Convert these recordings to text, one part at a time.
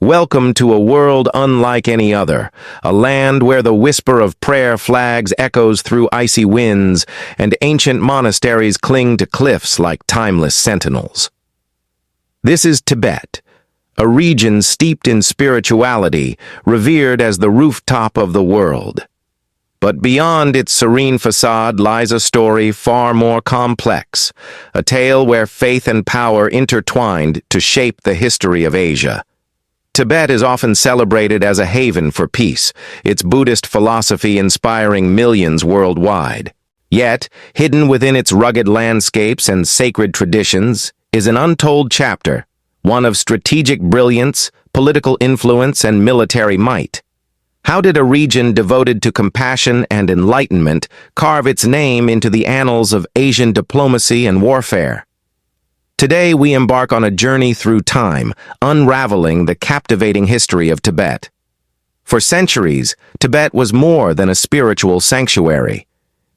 Welcome to a world unlike any other, a land where the whisper of prayer flags echoes through icy winds and ancient monasteries cling to cliffs like timeless sentinels. This is Tibet, a region steeped in spirituality, revered as the rooftop of the world. But beyond its serene facade lies a story far more complex, a tale where faith and power intertwined to shape the history of Asia. Tibet is often celebrated as a haven for peace, its Buddhist philosophy inspiring millions worldwide. Yet, hidden within its rugged landscapes and sacred traditions is an untold chapter, one of strategic brilliance, political influence, and military might. How did a region devoted to compassion and enlightenment carve its name into the annals of Asian diplomacy and warfare? Today we embark on a journey through time, unraveling the captivating history of Tibet. For centuries, Tibet was more than a spiritual sanctuary.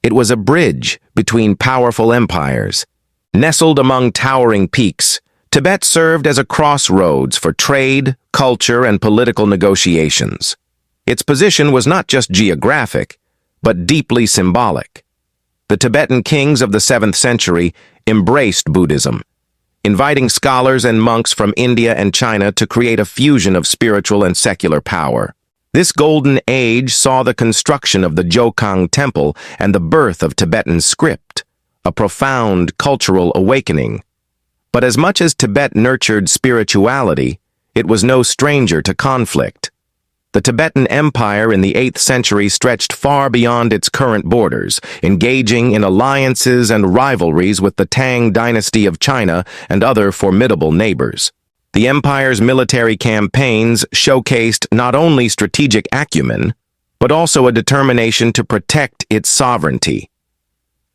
It was a bridge between powerful empires. Nestled among towering peaks, Tibet served as a crossroads for trade, culture, and political negotiations. Its position was not just geographic, but deeply symbolic. The Tibetan kings of the 7th century embraced Buddhism, inviting scholars and monks from India and China to create a fusion of spiritual and secular power. This golden age saw the construction of the Jokhang Temple and the birth of Tibetan script, a profound cultural awakening. But as much as Tibet nurtured spirituality, it was no stranger to conflict. The Tibetan Empire in the 8th century stretched far beyond its current borders, engaging in alliances and rivalries with the Tang dynasty of China and other formidable neighbors. The empire's military campaigns showcased not only strategic acumen, but also a determination to protect its sovereignty.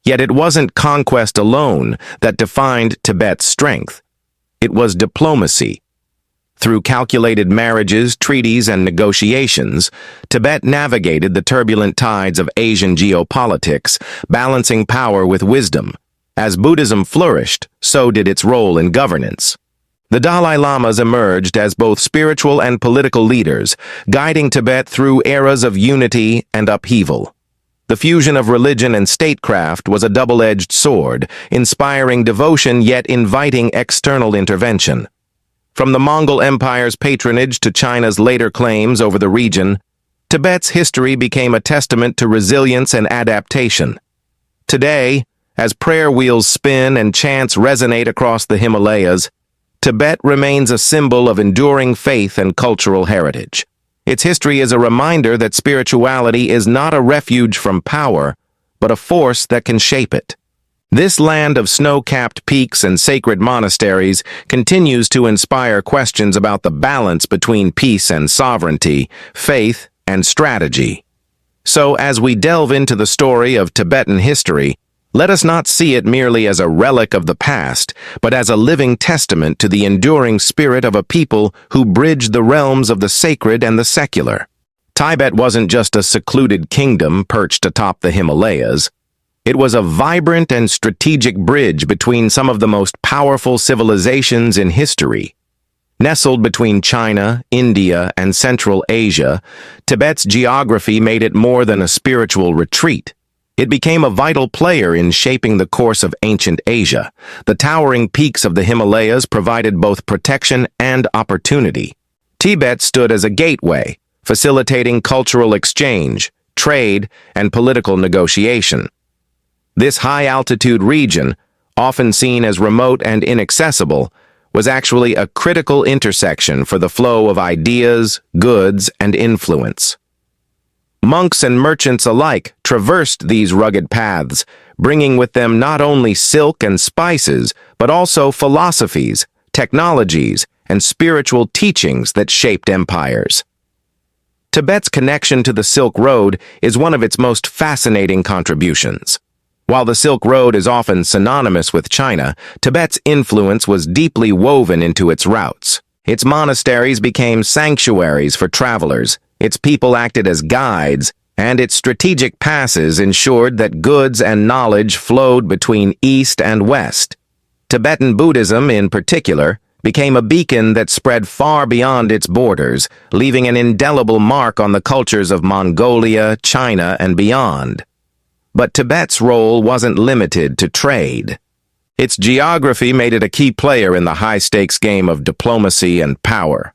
Yet it wasn't conquest alone that defined Tibet's strength. It was diplomacy. Through calculated marriages, treaties, and negotiations, Tibet navigated the turbulent tides of Asian geopolitics, balancing power with wisdom. As Buddhism flourished, so did its role in governance. The Dalai Lamas emerged as both spiritual and political leaders, guiding Tibet through eras of unity and upheaval. The fusion of religion and statecraft was a double-edged sword, inspiring devotion yet inviting external intervention. From the Mongol Empire's patronage to China's later claims over the region, Tibet's history became a testament to resilience and adaptation. Today, as prayer wheels spin and chants resonate across the Himalayas, Tibet remains a symbol of enduring faith and cultural heritage. Its history is a reminder that spirituality is not a refuge from power, but a force that can shape it. This land of snow-capped peaks and sacred monasteries continues to inspire questions about the balance between peace and sovereignty, faith and strategy. So, as we delve into the story of Tibetan history, let us not see it merely as a relic of the past, but as a living testament to the enduring spirit of a people who bridged the realms of the sacred and the secular. Tibet wasn't just a secluded kingdom perched atop the Himalayas. It was a vibrant and strategic bridge between some of the most powerful civilizations in history. Nestled between China, India, and Central Asia, Tibet's geography made it more than a spiritual retreat. It became a vital player in shaping the course of ancient Asia. The towering peaks of the Himalayas provided both protection and opportunity. Tibet stood as a gateway, facilitating cultural exchange, trade, and political negotiation. This high-altitude region, often seen as remote and inaccessible, was actually a critical intersection for the flow of ideas, goods, and influence. Monks and merchants alike traversed these rugged paths, bringing with them not only silk and spices, but also philosophies, technologies, and spiritual teachings that shaped empires. Tibet's connection to the Silk Road is one of its most fascinating contributions. While the Silk Road is often synonymous with China, Tibet's influence was deeply woven into its routes. Its monasteries became sanctuaries for travelers, its people acted as guides, and its strategic passes ensured that goods and knowledge flowed between East and West. Tibetan Buddhism, in particular, became a beacon that spread far beyond its borders, leaving an indelible mark on the cultures of Mongolia, China, and beyond. But Tibet's role wasn't limited to trade. Its geography made it a key player in the high-stakes game of diplomacy and power.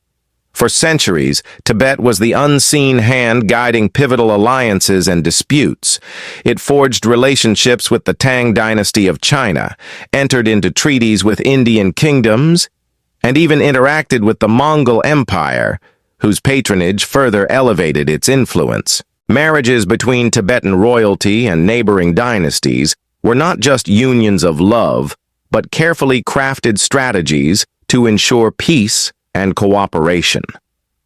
For centuries, Tibet was the unseen hand guiding pivotal alliances and disputes. It forged relationships with the Tang dynasty of China, entered into treaties with Indian kingdoms, and even interacted with the Mongol Empire, whose patronage further elevated its influence. Marriages between Tibetan royalty and neighboring dynasties were not just unions of love, but carefully crafted strategies to ensure peace and cooperation.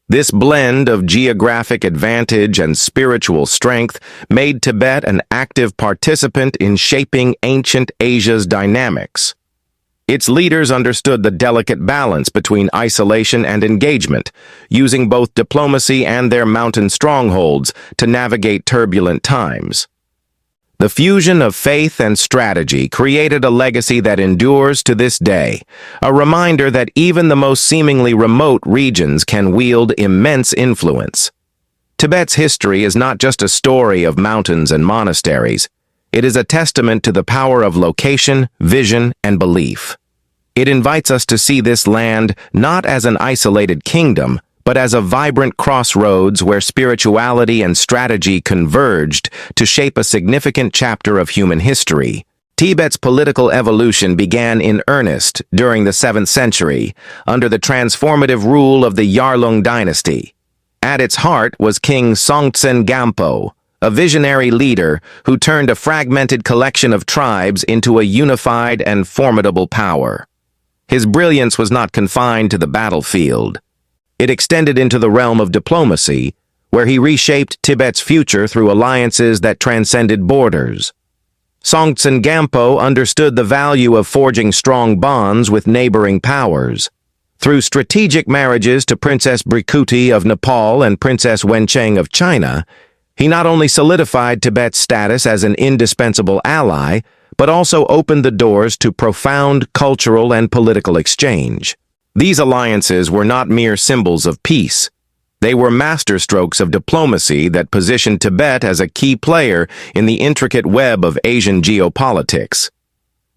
This blend of geographic advantage and spiritual strength made Tibet an active participant in shaping ancient Asia's dynamics. Its leaders understood the delicate balance between isolation and engagement, using both diplomacy and their mountain strongholds to navigate turbulent times. The fusion of faith and strategy created a legacy that endures to this day, a reminder that even the most seemingly remote regions can wield immense influence. Tibet's history is not just a story of mountains and monasteries. It is a testament to the power of location, vision, and belief. It invites us to see this land not as an isolated kingdom, but as a vibrant crossroads where spirituality and strategy converged to shape a significant chapter of human history. Tibet's political evolution began in earnest during the 7th century, under the transformative rule of the Yarlung dynasty. At its heart was King Songtsen Gampo, a visionary leader who turned a fragmented collection of tribes into a unified and formidable power. His brilliance was not confined to the battlefield. It extended into the realm of diplomacy, where he reshaped Tibet's future through alliances that transcended borders. Songtsen Gampo understood the value of forging strong bonds with neighboring powers. Through strategic marriages to Princess Brikuti of Nepal and Princess Wencheng of China, he not only solidified Tibet's status as an indispensable ally, but also opened the doors to profound cultural and political exchange. These alliances were not mere symbols of peace. They were masterstrokes of diplomacy that positioned Tibet as a key player in the intricate web of Asian geopolitics.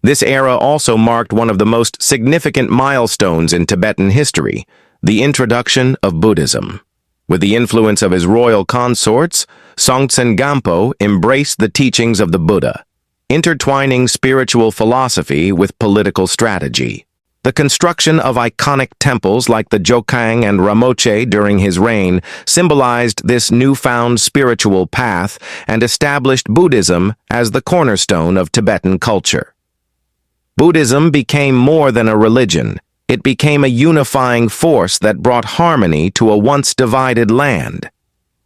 This era also marked one of the most significant milestones in Tibetan history, the introduction of Buddhism. With the influence of his royal consorts, Songtsen Gampo embraced the teachings of the Buddha, intertwining spiritual philosophy with political strategy. The construction of iconic temples like the Jokang and Ramoche during his reign symbolized this newfound spiritual path and established Buddhism as the cornerstone of Tibetan culture. Buddhism became more than a religion. It became a unifying force that brought harmony to a once divided land.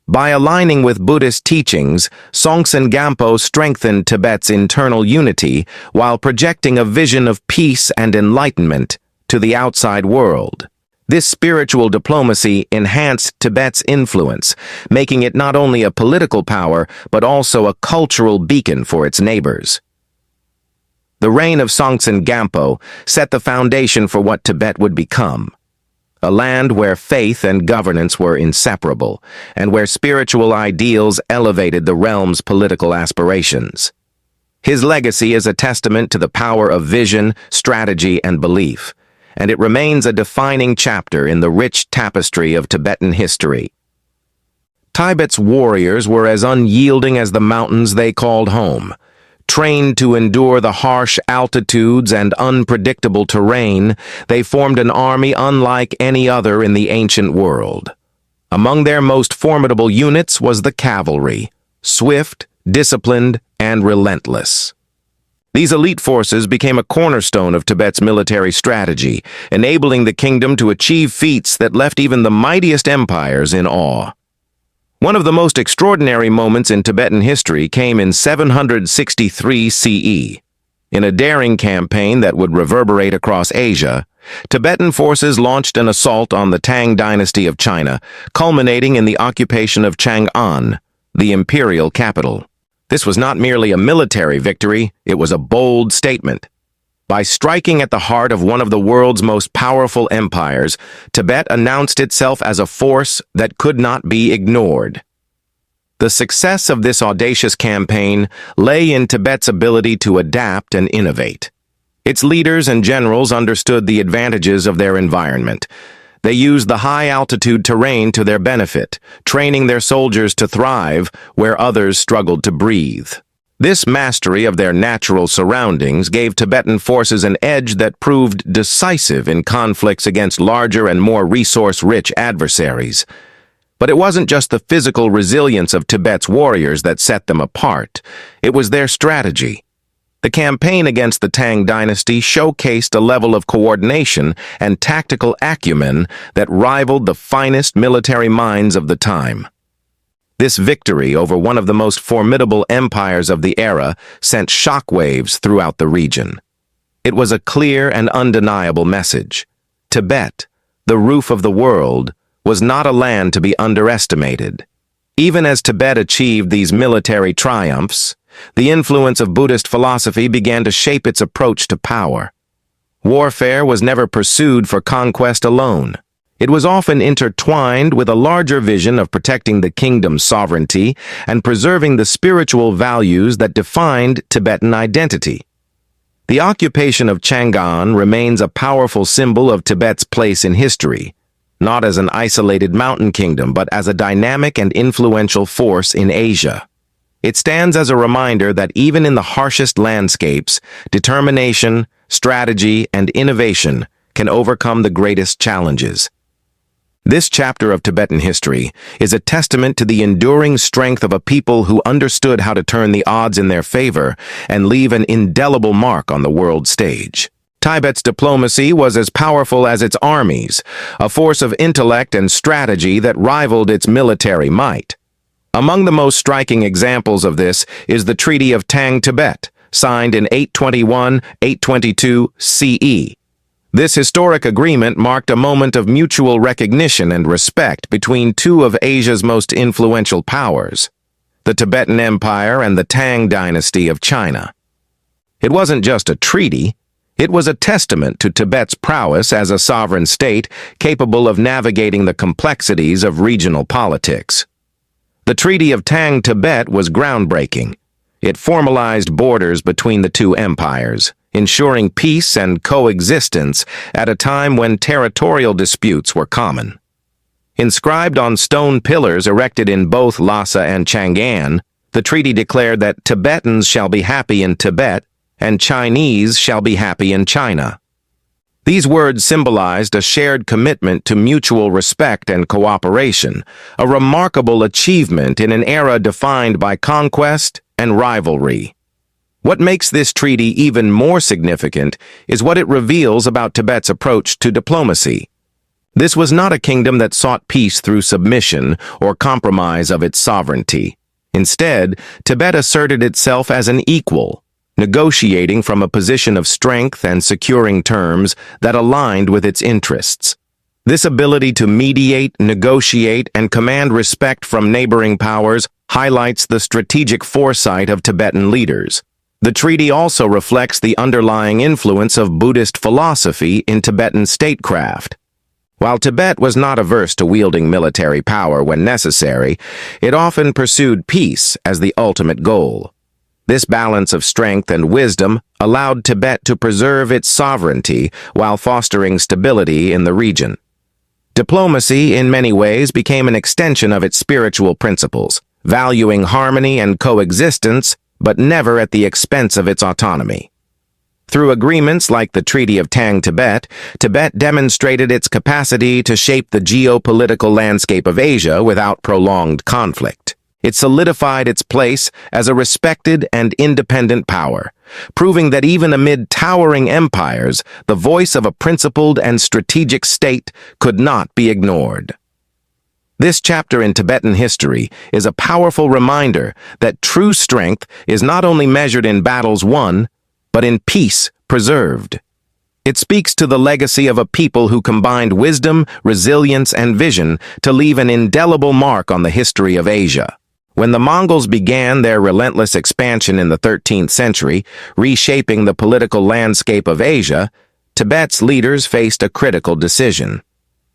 By aligning with Buddhist teachings, Songtsen Gampo strengthened Tibet's internal unity while projecting a vision of peace and enlightenment to the outside world. This spiritual diplomacy enhanced Tibet's influence, making it not only a political power but also a cultural beacon for its neighbors. The reign of Songtsen Gampo set the foundation for what Tibet would become. A land where faith and governance were inseparable, and where spiritual ideals elevated the realm's political aspirations. His legacy is a testament to the power of vision, strategy, and belief, and it remains a defining chapter in the rich tapestry of Tibetan history. Tibet's warriors were as unyielding as the mountains they called home. Trained to endure the harsh altitudes and unpredictable terrain, they formed an army unlike any other in the ancient world. Among their most formidable units was the cavalry, swift, disciplined, and relentless. These elite forces became a cornerstone of Tibet's military strategy, enabling the kingdom to achieve feats that left even the mightiest empires in awe. One of the most extraordinary moments in Tibetan history came in 763 CE. In a daring campaign that would reverberate across Asia, Tibetan forces launched an assault on the Tang dynasty of China, culminating in the occupation of Chang'an, the imperial capital. This was not merely a military victory, it was a bold statement. By striking at the heart of one of the world's most powerful empires, Tibet announced itself as a force that could not be ignored. The success of this audacious campaign lay in Tibet's ability to adapt and innovate. Its leaders and generals understood the advantages of their environment. They used the high-altitude terrain to their benefit, training their soldiers to thrive where others struggled to breathe. This mastery of their natural surroundings gave Tibetan forces an edge that proved decisive in conflicts against larger and more resource-rich adversaries. But it wasn't just the physical resilience of Tibet's warriors that set them apart. It was their strategy. The campaign against the Tang dynasty showcased a level of coordination and tactical acumen that rivaled the finest military minds of the time. This victory over one of the most formidable empires of the era sent shockwaves throughout the region. It was a clear and undeniable message. Tibet, the roof of the world, was not a land to be underestimated. Even as Tibet achieved these military triumphs, the influence of Buddhist philosophy began to shape its approach to power. Warfare was never pursued for conquest alone. It was often intertwined with a larger vision of protecting the kingdom's sovereignty and preserving the spiritual values that defined Tibetan identity. The occupation of Chang'an remains a powerful symbol of Tibet's place in history, not as an isolated mountain kingdom, but as a dynamic and influential force in Asia. It stands as a reminder that even in the harshest landscapes, determination, strategy, and innovation can overcome the greatest challenges. This chapter of Tibetan history is a testament to the enduring strength of a people who understood how to turn the odds in their favor and leave an indelible mark on the world stage. Tibet's diplomacy was as powerful as its armies, a force of intellect and strategy that rivaled its military might. Among the most striking examples of this is the Treaty of Tang-Tibet, signed in 821-822 CE. This historic agreement marked a moment of mutual recognition and respect between two of Asia's most influential powers, the Tibetan Empire and the Tang dynasty of China. It wasn't just a treaty, it was a testament to Tibet's prowess as a sovereign state capable of navigating the complexities of regional politics. The Treaty of Tang-Tibet was groundbreaking. It formalized borders between the two empires, ensuring peace and coexistence at a time when territorial disputes were common. Inscribed on stone pillars erected in both Lhasa and Chang'an, the treaty declared that Tibetans shall be happy in Tibet and Chinese shall be happy in China. These words symbolized a shared commitment to mutual respect and cooperation, a remarkable achievement in an era defined by conquest and rivalry. What makes this treaty even more significant is what it reveals about Tibet's approach to diplomacy. This was not a kingdom that sought peace through submission or compromise of its sovereignty. Instead, Tibet asserted itself as an equal, negotiating from a position of strength and securing terms that aligned with its interests. This ability to mediate, negotiate, and command respect from neighboring powers highlights the strategic foresight of Tibetan leaders. The treaty also reflects the underlying influence of Buddhist philosophy in Tibetan statecraft. While Tibet was not averse to wielding military power when necessary, it often pursued peace as the ultimate goal. This balance of strength and wisdom allowed Tibet to preserve its sovereignty while fostering stability in the region. Diplomacy, in many ways, became an extension of its spiritual principles, valuing harmony and coexistence, but never at the expense of its autonomy. Through agreements like the Treaty of Tang-Tibet, Tibet demonstrated its capacity to shape the geopolitical landscape of Asia without prolonged conflict. It solidified its place as a respected and independent power, proving that even amid towering empires, the voice of a principled and strategic state could not be ignored. This chapter in Tibetan history is a powerful reminder that true strength is not only measured in battles won, but in peace preserved. It speaks to the legacy of a people who combined wisdom, resilience, and vision to leave an indelible mark on the history of Asia. When the Mongols began their relentless expansion in the 13th century, reshaping the political landscape of Asia, Tibet's leaders faced a critical decision.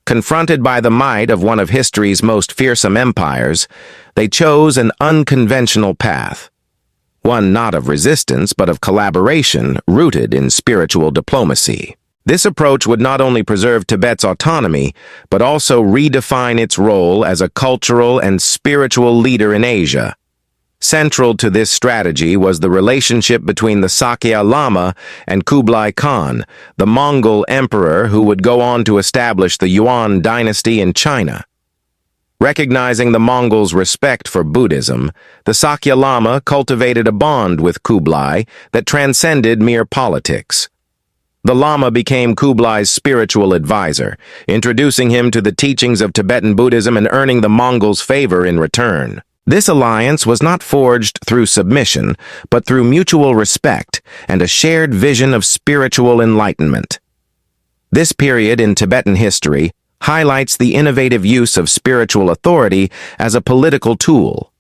Confronted by the might of one of history's most fearsome empires, they chose an unconventional path. One not of resistance, but of collaboration rooted in spiritual diplomacy. This approach would not only preserve Tibet's autonomy, but also redefine its role as a cultural and spiritual leader in Asia. Central to this strategy was the relationship between the Sakya Lama and Kublai Khan, the Mongol emperor who would go on to establish the Yuan dynasty in China. Recognizing the Mongols' respect for Buddhism, the Sakya Lama cultivated a bond with Kublai that transcended mere politics. The Lama became Kublai's spiritual advisor, introducing him to the teachings of Tibetan Buddhism and earning the Mongols' favor in return. This alliance was not forged through submission, but through mutual respect and a shared vision of spiritual enlightenment. This period in Tibetan history highlights the innovative use of spiritual authority as a political tool.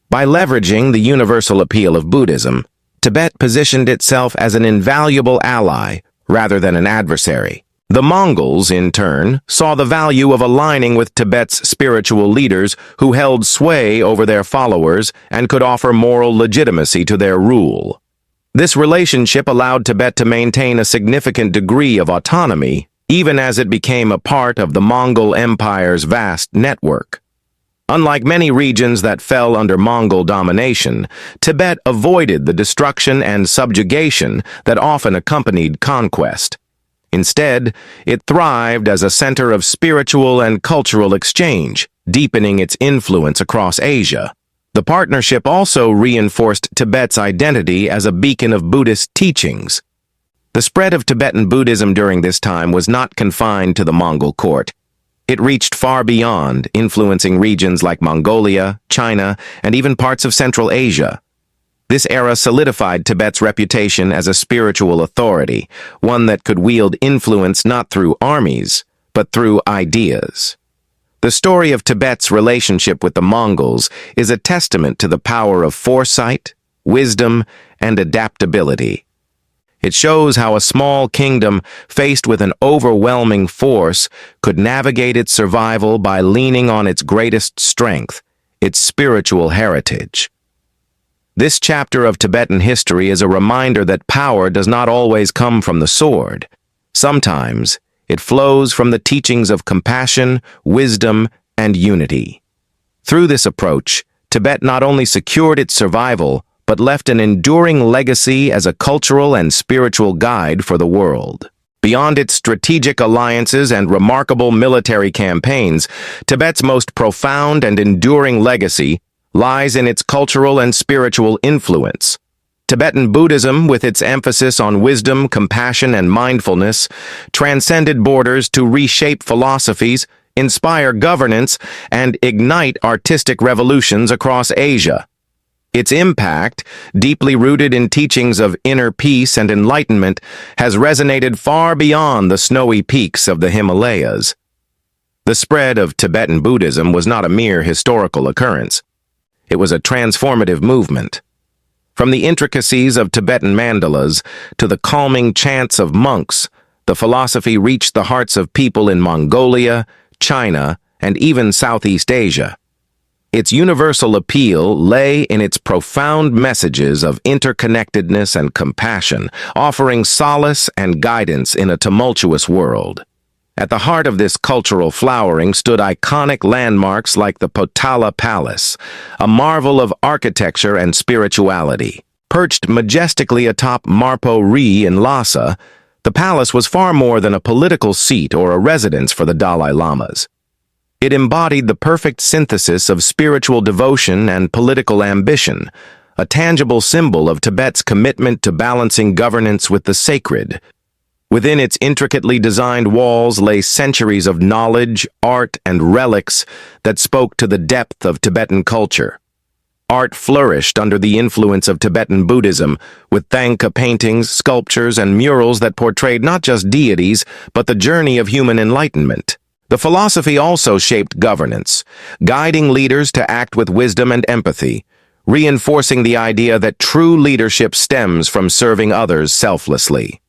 By leveraging the universal appeal of Buddhism, Tibet positioned itself as an invaluable ally rather than an adversary. The Mongols, in turn, saw the value of aligning with Tibet's spiritual leaders who held sway over their followers and could offer moral legitimacy to their rule. This relationship allowed Tibet to maintain a significant degree of autonomy, even as it became a part of the Mongol Empire's vast network. Unlike many regions that fell under Mongol domination, Tibet avoided the destruction and subjugation that often accompanied conquest. Instead, it thrived as a center of spiritual and cultural exchange, deepening its influence across Asia. The partnership also reinforced Tibet's identity as a beacon of Buddhist teachings. The spread of Tibetan Buddhism during this time was not confined to the Mongol court. It reached far beyond, influencing regions like Mongolia, China, and even parts of Central Asia. This era solidified Tibet's reputation as a spiritual authority, one that could wield influence not through armies, but through ideas. The story of Tibet's relationship with the Mongols is a testament to the power of foresight, wisdom, and adaptability. It shows how a small kingdom faced with an overwhelming force could navigate its survival by leaning on its greatest strength, its spiritual heritage. This chapter of Tibetan history is a reminder that power does not always come from the sword. Sometimes, it flows from the teachings of compassion, wisdom, and unity. Through this approach, Tibet not only secured its survival, but left an enduring legacy as a cultural and spiritual guide for the world. Beyond its strategic alliances and remarkable military campaigns, Tibet's most profound and enduring legacy lies in its cultural and spiritual influence. Tibetan Buddhism, with its emphasis on wisdom, compassion, and mindfulness, transcended borders to reshape philosophies, inspire governance, and ignite artistic revolutions across Asia. Its impact, deeply rooted in teachings of inner peace and enlightenment, has resonated far beyond the snowy peaks of the Himalayas. The spread of Tibetan Buddhism was not a mere historical occurrence. It was a transformative movement. From the intricacies of Tibetan mandalas to the calming chants of monks, the philosophy reached the hearts of people in Mongolia, China, and even Southeast Asia. Its universal appeal lay in its profound messages of interconnectedness and compassion, offering solace and guidance in a tumultuous world. At the heart of this cultural flowering stood iconic landmarks like the Potala Palace, a marvel of architecture and spirituality. Perched majestically atop Marpo Ri in Lhasa, the palace was far more than a political seat or a residence for the Dalai Lamas. It embodied the perfect synthesis of spiritual devotion and political ambition, a tangible symbol of Tibet's commitment to balancing governance with the sacred. Within its intricately designed walls lay centuries of knowledge, art, and relics that spoke to the depth of Tibetan culture. Art flourished under the influence of Tibetan Buddhism, with Thangka paintings, sculptures, and murals that portrayed not just deities, but the journey of human enlightenment. The philosophy also shaped governance, guiding leaders to act with wisdom and empathy, reinforcing the idea that true leadership stems from serving others selflessly.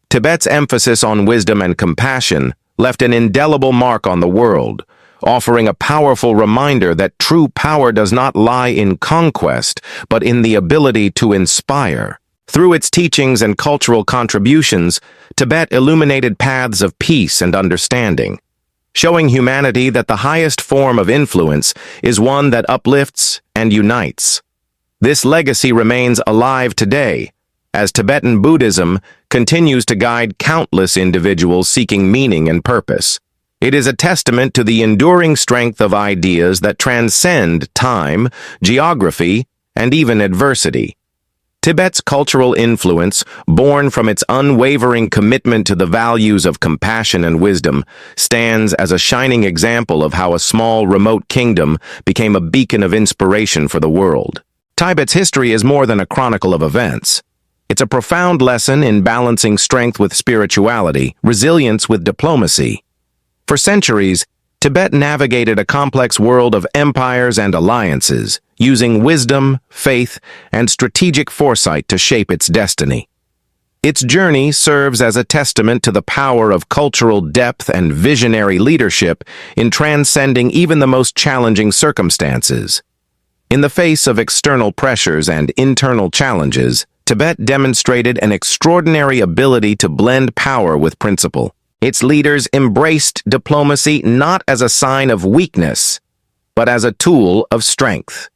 Tibet's emphasis on wisdom and compassion left an indelible mark on the world, offering a powerful reminder that true power does not lie in conquest, but in the ability to inspire. Through its teachings and cultural contributions, Tibet illuminated paths of peace and understanding, showing humanity that the highest form of influence is one that uplifts and unites. This legacy remains alive today, as Tibetan Buddhism continues to guide countless individuals seeking meaning and purpose. It is a testament to the enduring strength of ideas that transcend time, geography, and even adversity. Tibet's cultural influence, born from its unwavering commitment to the values of compassion and wisdom, stands as a shining example of how a small, remote kingdom became a beacon of inspiration for the world. Tibet's history is more than a chronicle of events. It's a profound lesson in balancing strength with spirituality, resilience with diplomacy. For centuries, Tibet navigated a complex world of empires and alliances, using wisdom, faith, and strategic foresight to shape its destiny. Its journey serves as a testament to the power of cultural depth and visionary leadership in transcending even the most challenging circumstances. In the face of external pressures and internal challenges, Tibet demonstrated an extraordinary ability to blend power with principle. Its leaders embraced diplomacy not as a sign of weakness, but as a tool of strength.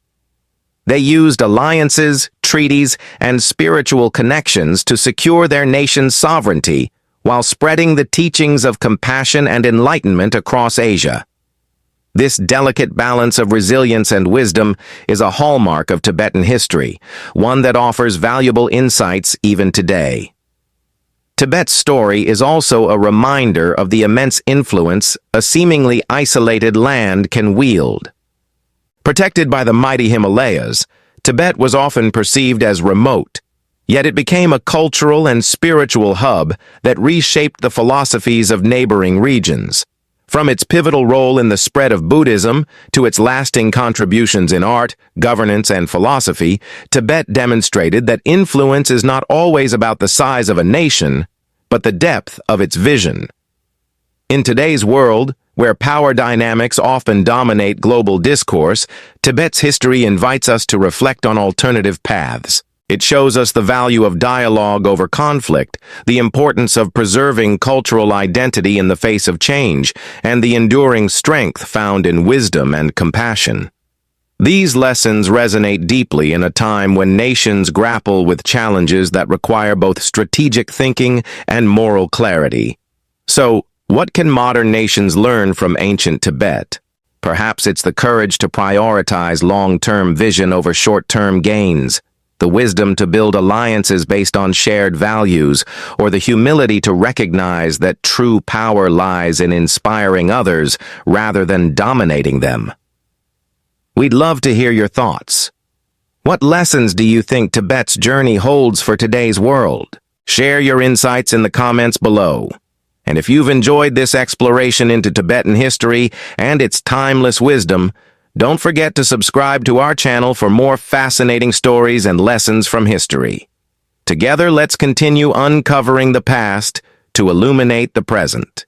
They used alliances, treaties, and spiritual connections to secure their nation's sovereignty while spreading the teachings of compassion and enlightenment across Asia. This delicate balance of resilience and wisdom is a hallmark of Tibetan history, one that offers valuable insights even today. Tibet's story is also a reminder of the immense influence a seemingly isolated land can wield. Protected by the mighty Himalayas, Tibet was often perceived as remote, yet it became a cultural and spiritual hub that reshaped the philosophies of neighboring regions. From its pivotal role in the spread of Buddhism to its lasting contributions in art, governance, and philosophy, Tibet demonstrated that influence is not always about the size of a nation, but the depth of its vision. In today's world, where power dynamics often dominate global discourse, Tibet's history invites us to reflect on alternative paths. It shows us the value of dialogue over conflict, the importance of preserving cultural identity in the face of change, and the enduring strength found in wisdom and compassion. These lessons resonate deeply in a time when nations grapple with challenges that require both strategic thinking and moral clarity. So, what can modern nations learn from ancient Tibet? Perhaps it's the courage to prioritize long-term vision over short-term gains, the wisdom to build alliances based on shared values, or the humility to recognize that true power lies in inspiring others rather than dominating them. We'd love to hear your thoughts. What lessons do you think Tibet's journey holds for today's world? Share your insights in the comments below. And if you've enjoyed this exploration into Tibetan history and its timeless wisdom, don't forget to subscribe to our channel for more fascinating stories and lessons from history. Together, let's continue uncovering the past to illuminate the present.